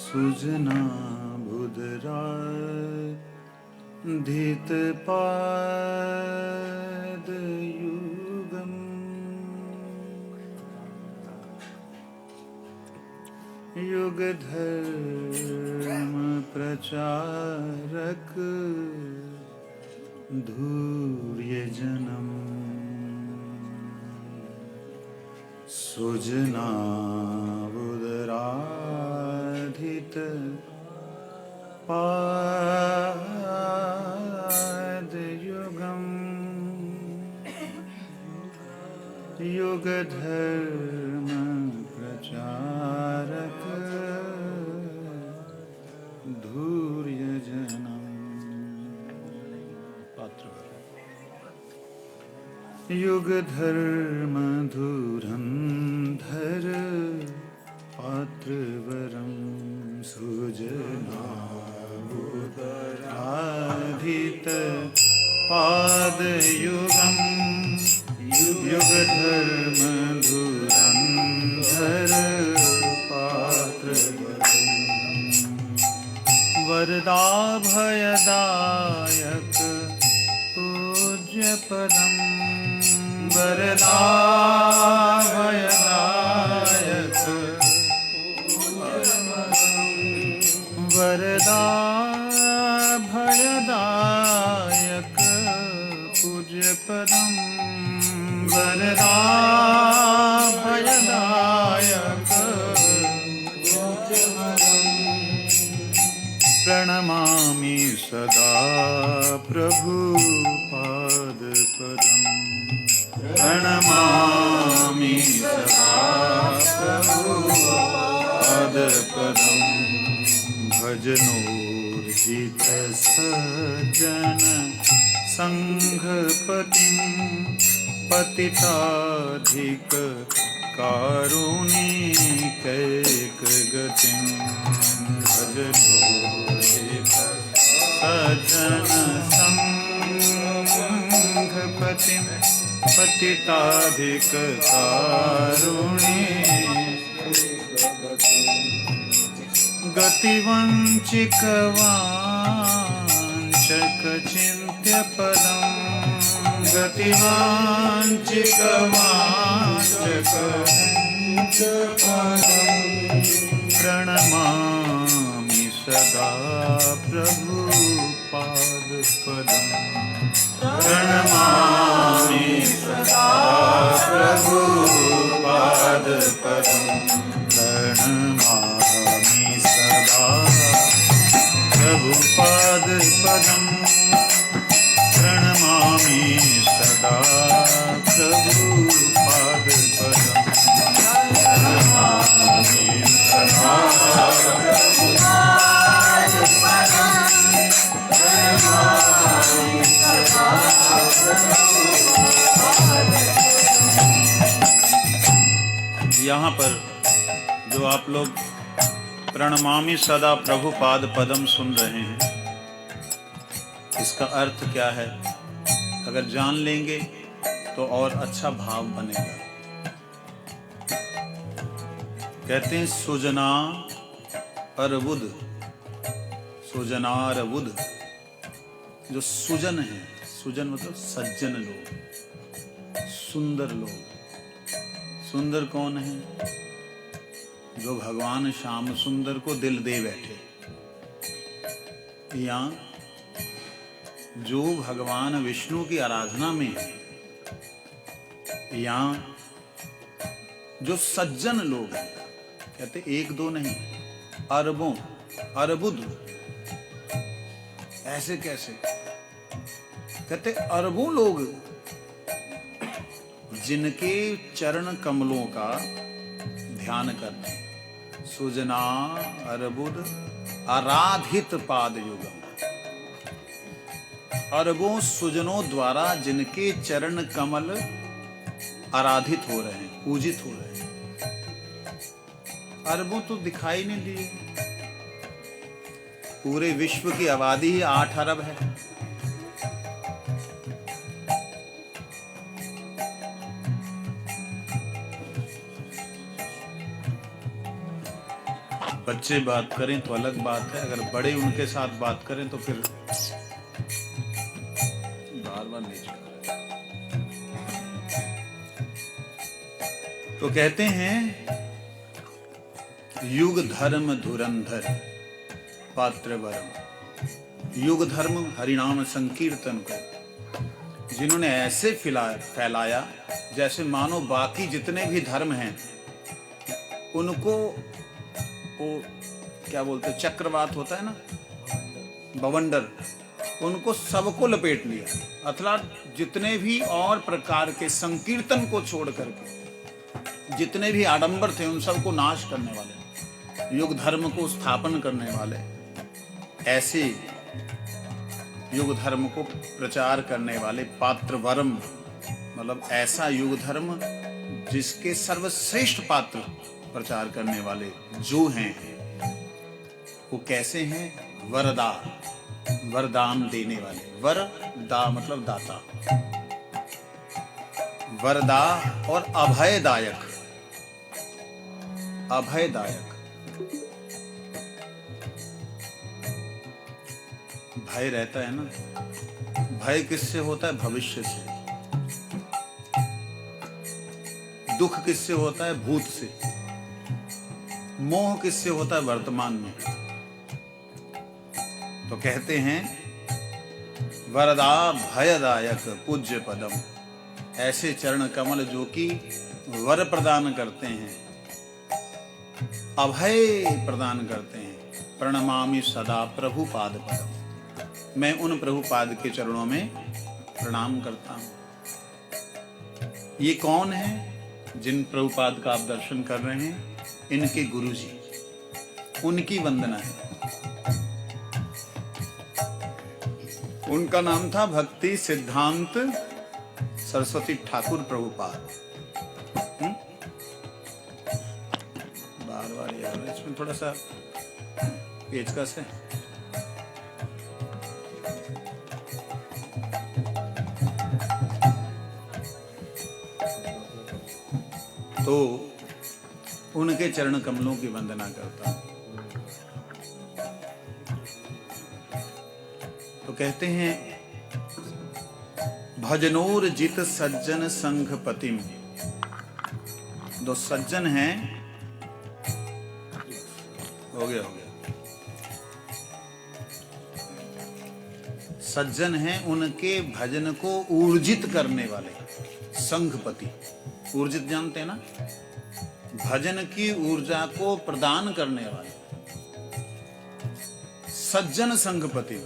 सुजना बुधराधित पादयुगम् युगधर्म प्रचारक धूर्यजनम् सुजना बुधराधित पादयुगम् युगधर्म प्रचारक धूर्यजनम्। युगधर्म धुरंधर पात्रवरं सुजना बुधराधित पादयुगम् युगधर्म धुरंधर पात्रवरम् वरदाभयदायक पूज्यपदम् वरदाभयदायक वरदाभयदायक पूज्यपदम् वरदाभयदायक प्रणमामि सदा प्रभुपादपदम् प्रणमामि सदा प्रभुपादपदम् भजनोर्जित सज्जन संघपतिं पतिताधिक कारुणिकैकगतिं भजनोर्जित सज्जन संघपतिं पतिताधिक कारुणिकगतिं गतिवाञ्छकचिन्त्यपदम् गतिवाञ्छकचिन्त्यपदम् प्रणमामि सदा प्रभुपादपदम् प्रणमामि सदा प्रभुपादपदम् प्रणमामि सदा प्रभुपादपदम् प्रणमामि सदा प्रभुपादपदम् प्रणमामि सदा यहाँ पर जो आप लोग प्रणमामि सदा प्रभुपाद पदम सुन रहे हैं, इसका अर्थ क्या है? अगर जान लेंगे तो और अच्छा भाव बनेगा। कहते हैं सुजना अरबुद, सुजना अरबुद। जो सुजन है, सुजन मतलब सज्जन लोग, सुंदर लोग। सुंदर कौन है? जो भगवान श्याम सुंदर को दिल दे बैठे, या जो भगवान विष्णु की आराधना में है, या जो सज्जन लोग हैं। कहते एक दो नहीं, अरबों, अरबुद। ऐसे कैसे? कहते अरबों लोग जिनके चरण कमलों का ध्यान करते हैं। सुजना अरबुद आराधित पाद युगम। अरबों सुजनों द्वारा जिनके चरण कमल आराधित हो रहे हैं, पूजित हो रहे हैं। अरबों तो दिखाई नहीं दिए। पूरे विश्व की आबादी ही 8 अरब है। बच्चे बात करें तो अलग बात है, अगर बड़े उनके साथ बात करें तो फिर बार बार नहीं चल। तो कहते हैं युग धर्म धुरंधर पात्र वरम। युग धर्म हरिनाम संकीर्तन को जिन्होंने ऐसे फैलाया जैसे मानो बाकी जितने भी धर्म हैं उनको वो क्या बोलते, चक्रवात होता है ना, बवंडर, उनको सबको लपेट लिया। अर्थात जितने भी और प्रकार के संकीर्तन को छोड़ करके जितने भी आडंबर थे उन सबको नाश करने वाले, युग धर्म को स्थापन करने वाले, ऐसे युग धर्म को प्रचार करने वाले पात्र वरम, मतलब ऐसा युग धर्म जिसके सर्वश्रेष्ठ पात्र प्रचार करने वाले जो हैं वो कैसे हैं? वरदा, वरदान देने वाले। वरदा मतलब दाता, वरदा और अभयदायक। अभयदायक, भय रहता है ना, भय किससे होता है? भविष्य से। दुख किससे होता है? भूत से। मोह किससे होता है? वर्तमान में। तो कहते हैं वरदा भयदायक पूज्य पदम, ऐसे चरण कमल जो कि वर प्रदान करते हैं, अभय प्रदान करते हैं। प्रणमामि सदा प्रभु पाद पदम, मैं उन प्रभु पाद के चरणों में प्रणाम करता हूं। ये कौन है जिन प्रभुपाद का आप दर्शन कर रहे हैं? इनके गुरुजी, उनकी वंदना है। उनका नाम था भक्ति सिद्धांत सरस्वती ठाकुर प्रभुपाद। बार बार यार इसमें थोड़ा सा पेचकस है। तो उनके चरण कमलों की वंदना करता हूं। तो कहते हैं भजनोर जित सज्जन संघ पतिम। दो सज्जन हैं, हो गया सज्जन हैं, उनके भजन को ऊर्जित करने वाले संघपति। ऊर्जित जानते हैं ना, भजन की ऊर्जा को प्रदान करने वाले सज्जन संघपति।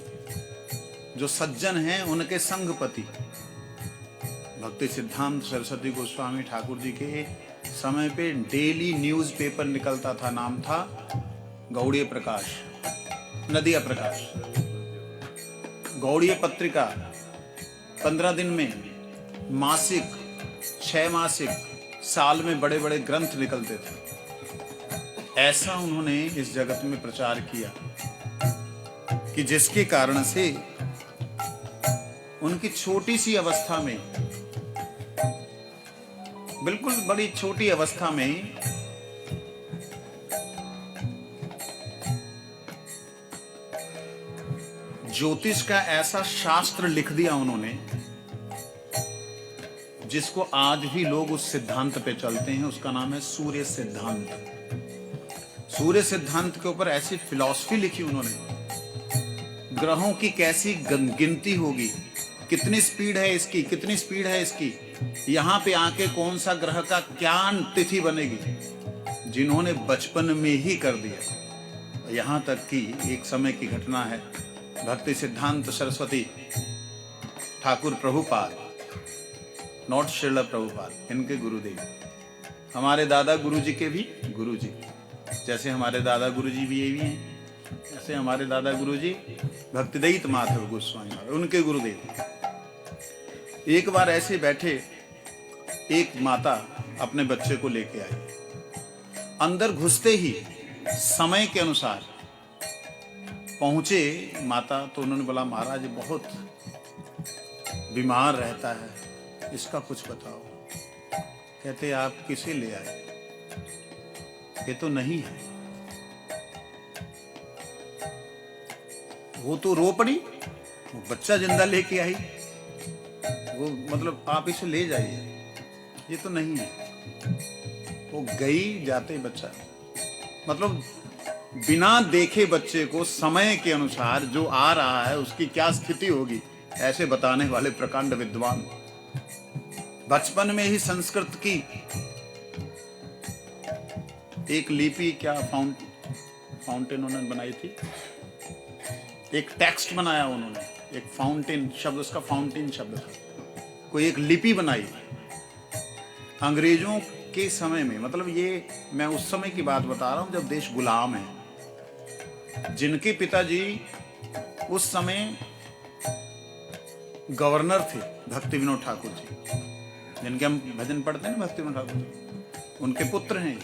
जो सज्जन हैं उनके संघपति। भक्ति सिद्धांत सरस्वती गोस्वामी ठाकुर जी के समय पे डेली न्यूज पेपर निकलता था, नाम था गौड़ीय प्रकाश, नदिया प्रकाश। गौड़ीय पत्रिका 15 दिन में, मासिक, 6 मासिक, साल में बड़े बड़े ग्रंथ निकलते थे। ऐसा उन्होंने इस जगत में प्रचार किया कि जिसके कारण से उनकी छोटी सी अवस्था में, बिल्कुल बड़ी छोटी अवस्था में ज्योतिष का ऐसा शास्त्र लिख दिया उन्होंने जिसको आज भी लोग उस सिद्धांत पे चलते हैं। उसका नाम है सूर्य सिद्धांत। सूर्य सिद्धांत के ऊपर ऐसी फिलॉसफी लिखी उन्होंने, ग्रहों की कैसी गिनती होगी, कितनी स्पीड है इसकी, कितनी स्पीड है इसकी, यहाँ पे आके कौन सा ग्रह का क्या तिथि बनेगी, जिन्होंने बचपन में ही कर दिया। यहाँ तक कि एक समय की घटना है, भक्ति सिद्धांत सरस्वती ठाकुर प्रभुपाद, नॉट श्रील प्रभुपाद, इनके गुरुदेव, हमारे दादा गुरुजी के भी गुरुजी, जैसे हमारे दादा गुरुजी भी यही हैं, ऐसे हमारे दादा गुरुजी भक्तिदयित माधव गोस्वामी, उनके गुरुदेव। एक बार ऐसे बैठे, एक माता अपने बच्चे को लेके आई। अंदर घुसते ही समय के अनुसार पहुंचे माता, तो उन्होंने बोला महाराज बहुत बीमार रहता है, इसका कुछ बताओ। कहते आप किसे ले आए? ये तो नहीं है। वो तो रो पड़ी, वो बच्चा जिंदा लेके आई, वो मतलब आप इसे ले जाइए, ये तो नहीं है। वो गई जाते बच्चा, मतलब बिना देखे बच्चे को समय के अनुसार जो आ रहा है उसकी क्या स्थिति होगी, ऐसे बताने वाले प्रकांड विद्वान। बचपन में ही संस्कृत की एक लिपि, क्या फाउंटेन उन्होंने बनाई थी, एक टेक्स्ट बनाया उन्होंने, एक फाउंटेन शब्द, उसका फाउंटेन शब्द था, कोई एक लिपि बनाई अंग्रेजों के समय में। मतलब ये मैं उस समय की बात बता रहा हूं जब देश गुलाम है, जिनके पिताजी उस समय गवर्नर थे, भक्ति विनोद ठाकुर जी, जिनके हम भजन पढ़ते हैं ना, भक्ति विनोद ठाकुर जी, उनके पुत्र हैं।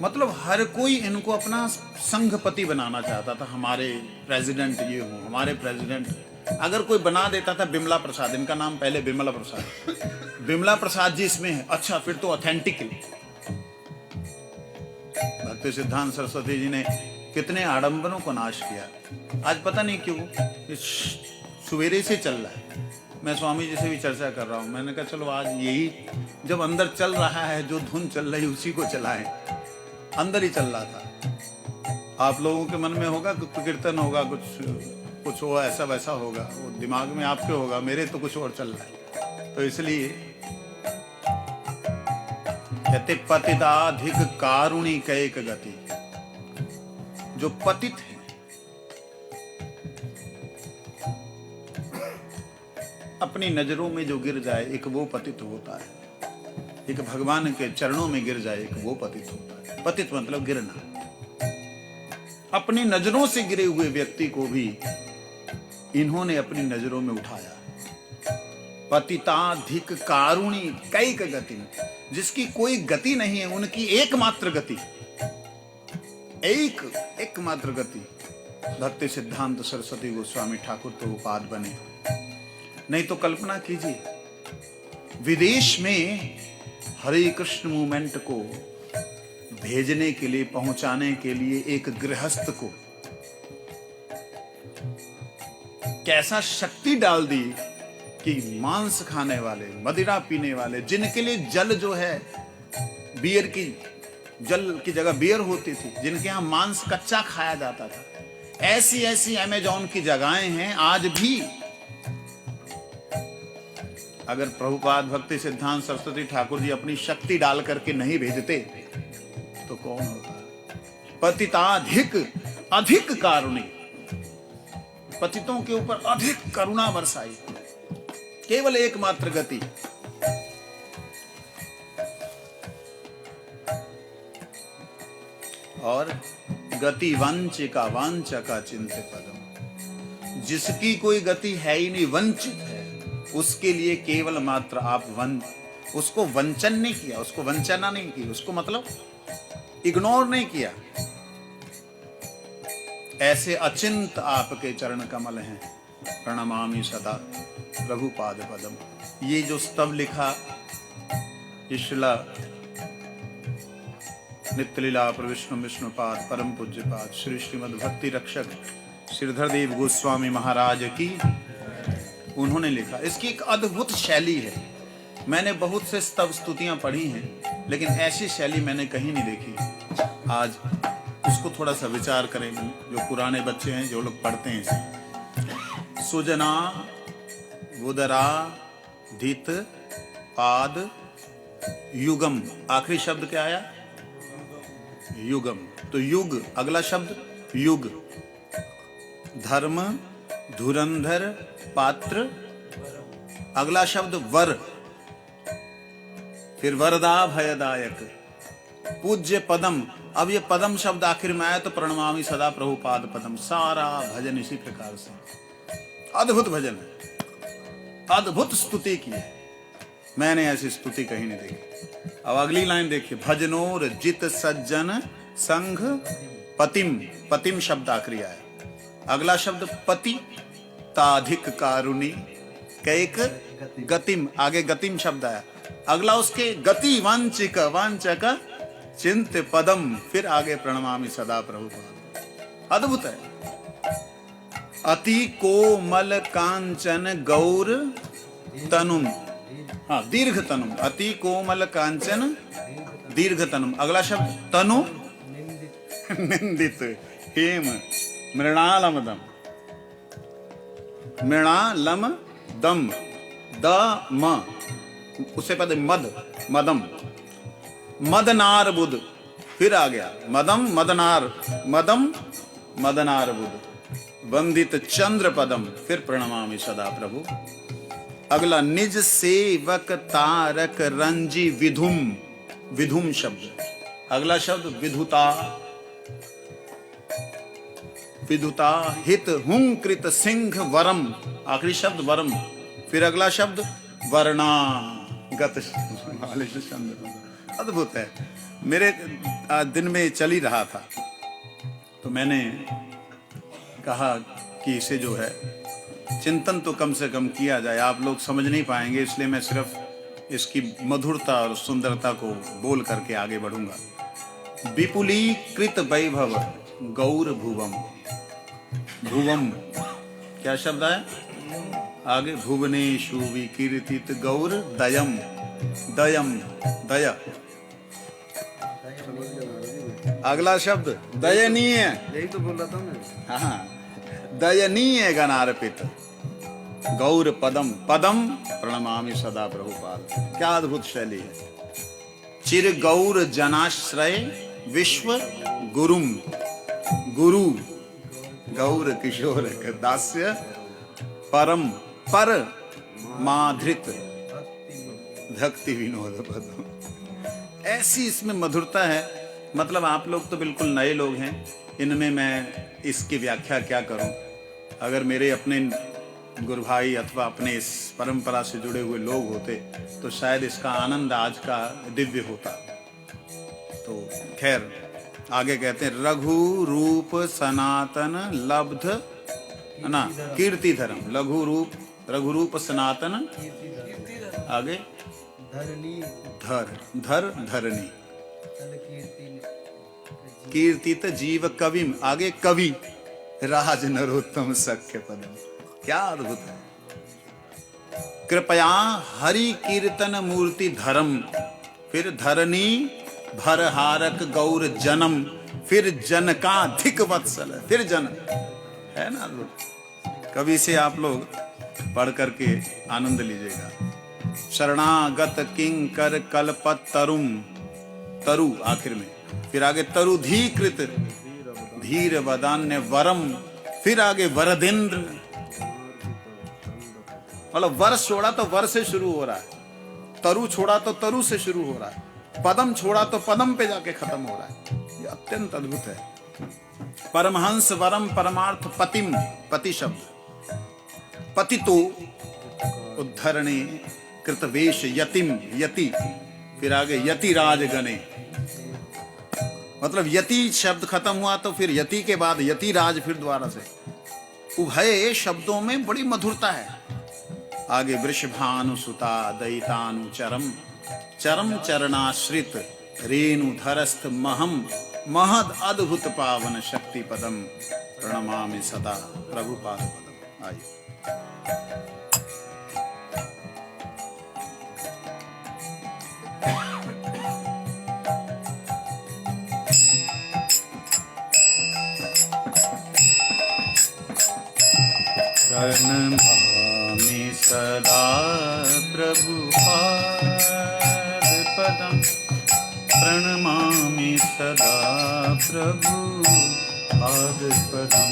मतलब हर कोई इनको अपना संघपति बनाना चाहता था, हमारे प्रेसिडेंट ये हो, हमारे प्रेसिडेंट। अगर कोई बना देता था बिमला प्रसाद, इनका नाम पहले बिमला प्रसाद, बिमला प्रसाद जी इसमें है, अच्छा फिर तो ऑथेंटिक है। भक्ति सिद्धांत सरस्वती जी ने कितने आडंबरों को नाश किया। आज पता नहीं क्यों सवेरे से चल रहा है, मैं स्वामी जी से भी चर्चा कर रहा हूं, मैंने कहा चलो आज यही जब अंदर चल रहा है, जो धुन चल रही उसी को चलाएं। अंदर ही चल रहा था, आप लोगों के मन में होगा कुछ कीर्तन होगा, कुछ हो ऐसा वैसा होगा, वो दिमाग में आपके होगा, मेरे तो कुछ और चल रहा है। तो इसलिए कहते पतिताधिक कारुणी कैक गति, जो पतित है, अपनी नजरों में जो गिर जाए एक वो पतित होता है, एक भगवान के चरणों में गिर जाए एक वो पतित होता है। पतित मतलब गिरना। अपनी नजरों से गिरे हुए व्यक्ति को भी इन्होंने अपनी नजरों में उठाया। पतिताधिक कारुणी कैक गति, जिसकी कोई गति नहीं है, उनकी एकमात्र गति, एकमात्र गति। भक्ति सिद्धांत सरस्वती गोस्वामी ठाकुर तो उपाद बने। नहीं तो कल्पना कीजिए, विदेश में हरे कृष्ण मूवमेंट को भेजने के लिए, पहुंचाने के लिए एक गृहस्थ को कैसा शक्ति डाल दी कि मांस खाने वाले, मदिरा पीने वाले, जिनके लिए जल जो है, बियर की, जल की जगह बियर होती थी, जिनके यहाँ मांस कच्चा खाया जाता था, ऐसी ऐसी अमेज़न की जगहें हैं आज भी। अगर प्रभुपाद भक्ति सिद्धांत सरस्वती ठाकुर जी अपनी शक्ति डाल करके नहीं भेजते तो कौन होगा। पतिताधिक अधिक कारुणी, पतितों के ऊपर अधिक करुणा बरसाई, केवल एकमात्र गति। और गति वंचिका वांचका चिंत्य पदम, जिसकी कोई गति है ही नहीं, वंचित है, उसके लिए केवल मात्र आप उसको वंचन नहीं किया, उसको वंचना नहीं की, उसको मतलब इग्नोर नहीं किया। ऐसे अचिंत आपके चरण कमल हैं, प्रणमामि सदा प्रभुपाद पदम। ये जो स्तव लिखा श्रीला नित्यलीला प्रविष्णु विष्णुपाद परम पूज्यपाद श्री श्रीमद् भक्ति रक्षक श्रीधर देव गोस्वामी महाराज की उन्होंने लिखा। इसकी एक अद्भुत शैली है। मैंने बहुत से स्तव स्तुतियां पढ़ी हैं, लेकिन ऐसी शैली मैंने कहीं नहीं देखी। आज उसको थोड़ा सा विचार करें, जो पुराने बच्चे हैं, जो लोग पढ़ते हैं इसे। सुजना वुदरा धित पाद युगम, आखिरी शब्द क्या आया? युगम। तो युग अगला शब्द युग, धर्म धुरंधर पात्र अगला शब्द वर, फिर वरदा भयदायक, पूज्य पदम। अब ये पदम शब्द आखिर में आया तो प्रणमामि सदा प्रभुपाद पदम। सारा भजन इसी प्रकार से, अद्भुत भजन है, अद्भुत स्तुति की है। मैंने ऐसी स्तुति कहीं नहीं देखी। अब अगली लाइन देखिए, भजनोर जित सज्जन संघ पतिम, पतिम शब्द आखिरी आया। अगला शब्द पति ताधिक कारुणी कैक गतिम, आगे गतिम शब्द आया। अगला उसके गति वांचिक वांचक चिंत पदम, फिर आगे प्रणमामि सदा प्रभुपाद। अद्भुत है। अति कोमल कांचन गौर तनुम, हाँ दीर्घ तनुम, अति कोमल कांचन दीर्घ तनुम। अगला शब्द तनु निंदित हेम मृणालम दम, मृणालम दम, द म उससे पहले मद, मदम, मदनार बुध, फिर आ गया मदम मदनार, मदम मदनार बुध, वंदित चंद्र पदम, फिर प्रणमामि सदा प्रभु। अगला निज सेवक तारक रंजी विधुम, विधुम शब्द। अगला शब्द विधुता, विधुता हित हुंकृत सिंह वरम, आखिरी शब्द वरम। फिर अगला शब्द वर्णागत, अद्भुत है। मेरे दिन में चल ही रहा था तो मैंने कहा कि इसे जो है चिंतन तो कम से कम किया जाए, आप लोग समझ नहीं पाएंगे, इसलिए मैं सिर्फ इसकी मधुरता और सुंदरता को बोल करके आगे बढ़ूंगा। विपुलीकृत वैभव गौर भुवम, भुवम क्या शब्द है आगे, भुवनेषु विकीर्तित गौर दयम, दयम दया। अगला शब्द दयनीय, यही तो बोल रहा था मैं। हाँ दयनीय गणार्पित गौर पदम, पदम प्रणमामि सदा प्रभुपाद। क्या अद्भुत शैली है। चिर गौर जनाश्रय विश्व गुरुम, गुरु गौर किशोर दास्य परम पर माधृत भक्ति विनोद पदम। ऐसी इसमें मधुरता है। मतलब आप लोग तो बिल्कुल नए लोग हैं, इनमें मैं इसकी व्याख्या क्या करूं। अगर मेरे अपने गुरु भाई अथवा अपने इस परंपरा से जुड़े हुए लोग होते तो शायद इसका आनंद आज का दिव्य होता। तो खैर आगे कहते हैं रघु रूप सनातन लब्ध ना कीर्ति धर्म, लघु रूप रघु रूप सनातन, आगे धरनी, धर धर धरनी, कीर्तित जीव कविम, आगे कवि राज नरोत्तम सख्य पदम। क्या अद्भुत है। कृपया हरि कीर्तन मूर्ति धर्म, फिर धरनी भरहारक गौर जनम, फिर जनकाधिक वत्सल, फिर जन है ना अद्भुत। कवि से आप लोग पढ़ करके आनंद लीजिएगा। शरणागत किंकर कल्पत तरुम, तरु आखिर में, फिर आगे तरुधीकृत धीर वदान्य वरम, फिर आगे वरदेंद्र। मतलब वर्ष छोड़ा तो वर से शुरू हो रहा है, तरु छोड़ा तो तरु से शुरू हो रहा है, पदम छोड़ा तो पदम पे जाके खत्म हो रहा है। ये अत्यंत अद्भुत है। परमहंस वरम परमार्थ पतिम, पति शब्द, पति तो उद्धरणे कृतवेश यतिम, यति, फिर आगे यति राजगणे। मतलब यति शब्द खत्म हुआ तो फिर यति के बाद यति राज, फिर द्वारा से। उभय शब्दों में बड़ी मधुरता है। आगे वृषभानुसुता दयितानु चरम, चरम चरणाश्रित रेणुधरस्थ महम, महद अद्भुत पावन शक्ति पदम प्रणमामि सदा प्रभुपाद पदम। आइए प्रणमामि सदा प्रभुपाद पदम, प्रणमामि सदा प्रभुपाद पदम,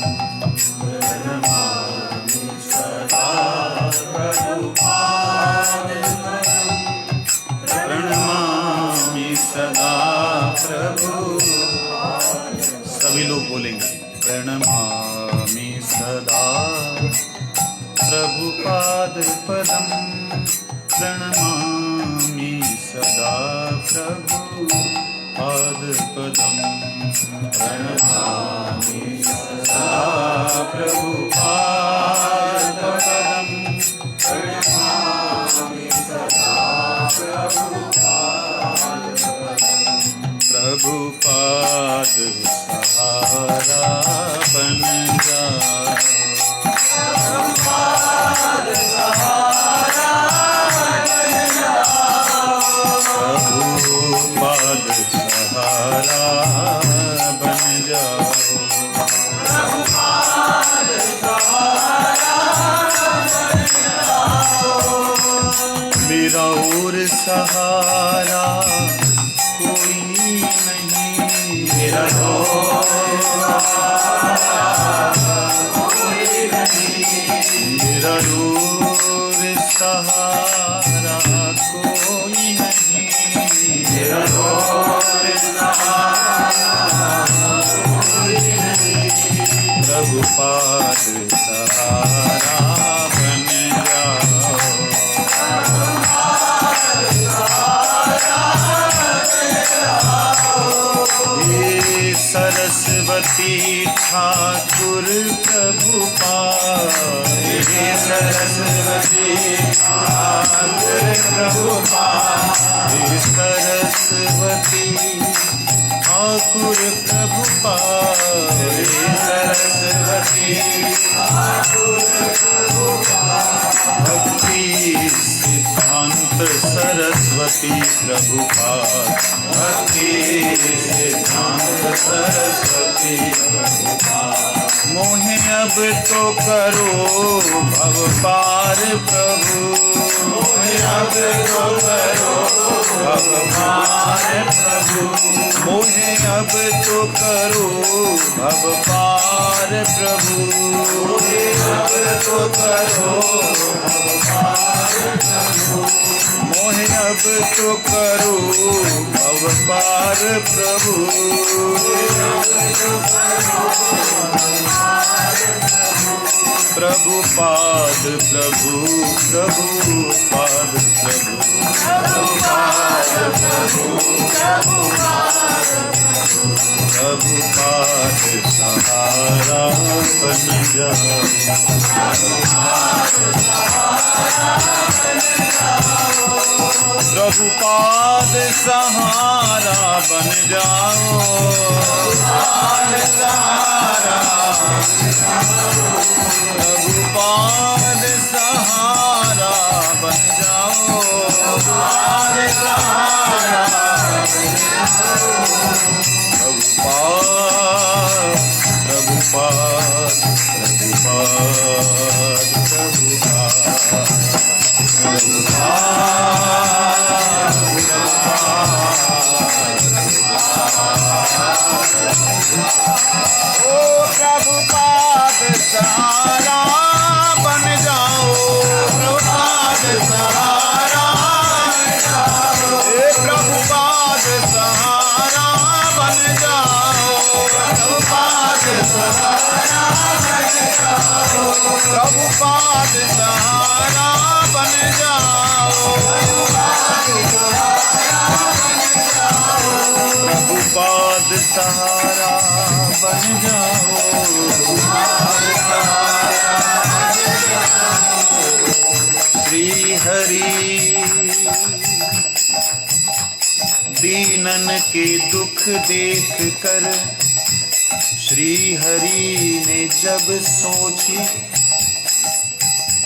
प्रणमामि सदा प्रभुपाद पदम, प्रणमामि सदा प्रभु। सभी लोग बोलेंगे प्रणमामि सदा प्रभुपाद पदम, प्रणमामि सदा प्रभुपाद पदम, प्रणमामि सदा प्रभुपाद पदम, प्रणमामि सदा प्रभुपाद पदम। प्रभुपाद सहारा सहारा कोई नहीं, मेरा मेरा और सहारा कोई नहीं, मेरा और सहारा कोई नहीं। प्रभुपाद सहारा बन जाओ, हे सरस्वती ठाकुर प्रभुपाद, हे सरस्वती ठाकुर प्रभुपाद, हे सरस्वती ठाकुर प्रभुपाद, हे सरस्वती ठाकुर प्रभुपाद। भक्ति सिद्धांत सरस्वती प्रभुपाद, भक्ति सिद्धांत सरस्वती प्रभुपाद। मोहे अब तो करो भव पार प्रभु, मोहे अब तो करो भव पार प्रभु, मोहे अब तो करो भव पार प्रभु, मोहे अब तो करो भव पार प्रभु, मोहे अब तो करो भव पार प्रभु। प्रभुपाद प्रभु, प्रभुपाद प्रभु, प्रभुपाद प्रभु, प्रभुपाद सहारा बन जाओ, प्रभुपाद सहारा बन जाओ, प्रभुपाद सहारा, प्रभुपाद सहारा बन जाओ, प्रभुपाद सहारा, प्रभुपाद प्रभुपाद प्रभुपाद ओ प्रभुपाद सहारा बन जाओ, प्रभुपाद सहारा बन जाओ, हे प्रभुपाद सहारा बन जाओ, प्रभुपाद सहारा बन जाओ, प्रभुपाद सहारा बन जाओ, प्रभुपाद सहारा बन जाओ। श्री हरि दीनन के दुख देख कर श्री हरि ने जब सोची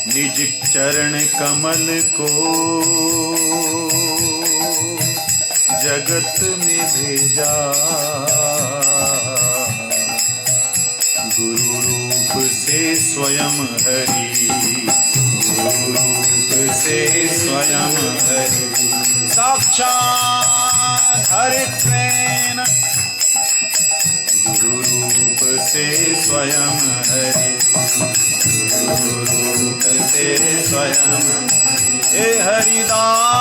निज चरण कमल को जगत में भेजा, गुरु रूप से स्वयं हरि, गुरु रूप से स्वयं हरि, साक्षात हरित्वेन, गुरु रूप से स्वयं हरि, गुरु रूप से स्वयं हे हरिदास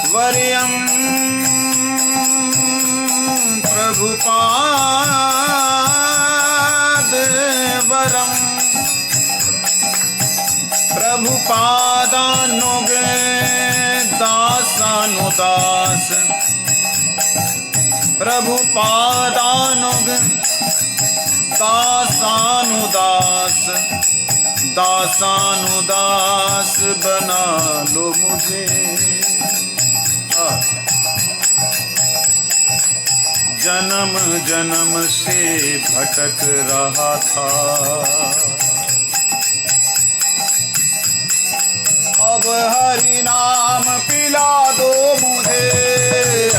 वर्यम प्रभुपाद वरम, प्रभुपादानुग दासानुदास, प्रभुपादानुग दासानुदास, दासानुदास बना लो मुझे। जन्म जन्म से भटक रहा था, अब हरि नाम पिला दो मुझे,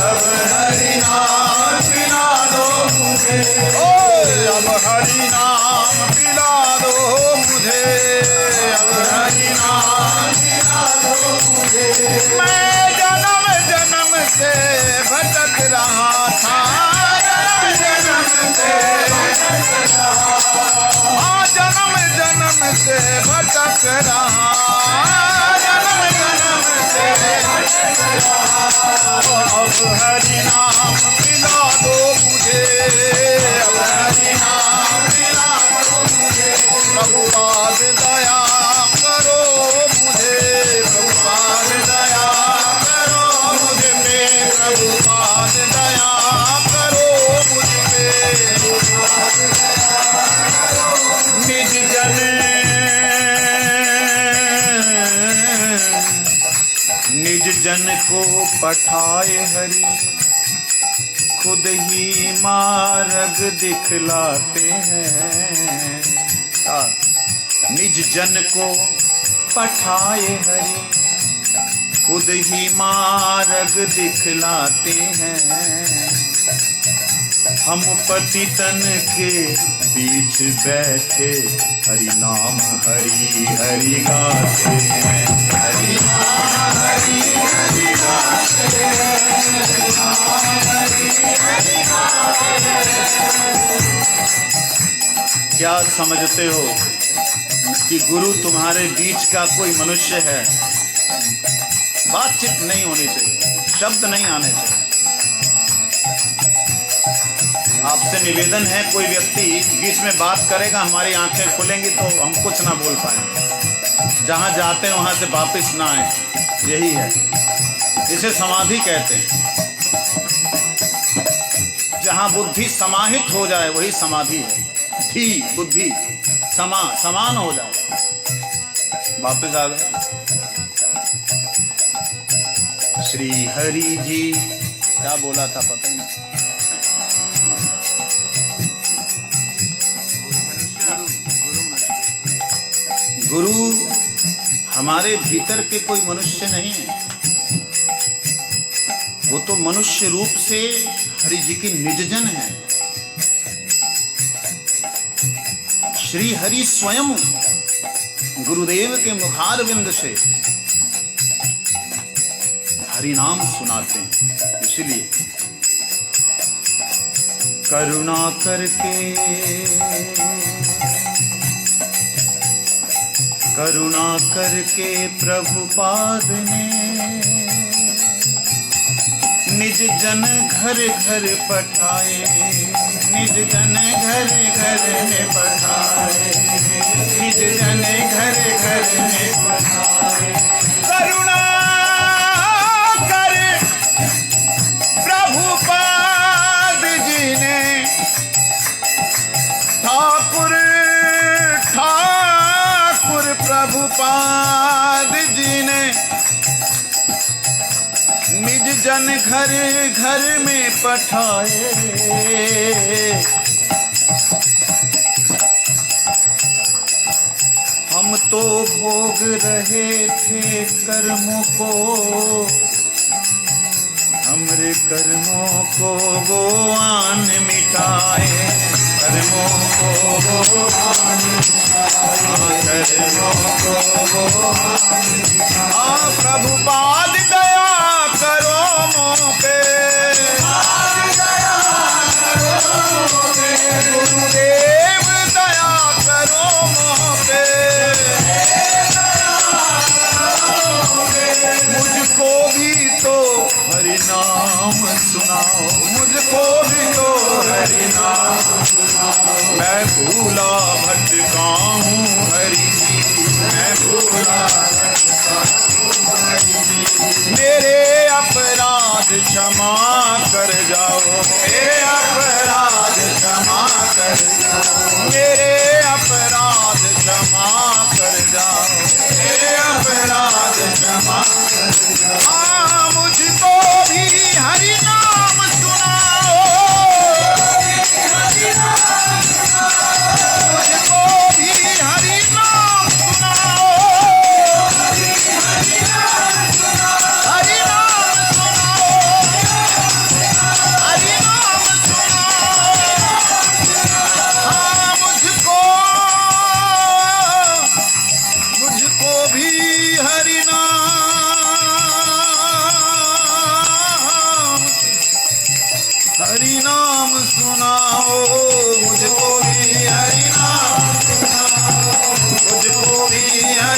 अब हरि नाम पिला दो मुझे, ओ अब हरि नाम पिला दो मुझे, अब हरि नाम अब हरि नाम पिला दो मुझे, अब हरि नाम पिला दो मुझे, प्रभुपाद दया करो मुझे, प्रभुपाद दया करो मुझ पे, प्रभुपाद दया करो मुझ पे, निज जन निज जन को पठाए हरि, खुद ही मार्ग दिखलाते हैं। निज जन को पठाए हरि, खुद ही मार्ग दिखलाते हैं। हम पतितन के बीच बैठे हरि नाम हरि हरि गाते हैं, हरि नाम हरि हरि गाते हैं, हरि नाम हरि हरि गाते हैं। क्या समझते हो कि गुरु तुम्हारे बीच का कोई मनुष्य है? बातचीत नहीं होनी चाहिए, शब्द नहीं आने चाहिए। आपसे निवेदन है, कोई व्यक्ति बीच में बात करेगा, हमारी आंखें खुलेंगी तो हम कुछ ना बोल पाएंगे, जहां जाते हैं वहां से वापस ना आए। यही है, इसे समाधि कहते हैं। जहां बुद्धि समाहित हो जाए वही समाधि है। धी बुद्धि समान हो जाए, वापस आ गए। श्री हरि जी क्या बोला था पता नहीं। गुरु हमारे भीतर के कोई मनुष्य नहीं है, वो तो मनुष्य रूप से हरि जी की निजजन है। श्री हरि स्वयं गुरुदेव के मुखारविंद से हरि नाम सुनाते हैं। इसलिए करुणा करके प्रभुपाद ने निज जन घर घर पठाए, निज जन घर घर में पठाए, निज जन घर घर में पठाए। करुणा कर प्रभुपाद जी ने ठाकुर प्रभुपाद जी ने निज जन घर घर में पठाए। हम तो भोग रहे थे कर्मों को, हमरे कर्मों को वो आन मिटाए, कर्मों को वो आन मिटाए, कर्मों को वो आन मिटाए। प्रभुपाद दया करो मों पे, गुरुदेव दया करो मों पे, मुझको भी तो हरि नाम सुनाओ, मुझको भी तो हरि नाम सुनाओ। मैं भूला भटका हूँ हरि जी, मैं भूला मेरे अपराध क्षमा कर जाओ, मेरे अपराध क्षमा कर जाओ, मेरे अपराध क्षमा कर जाओ।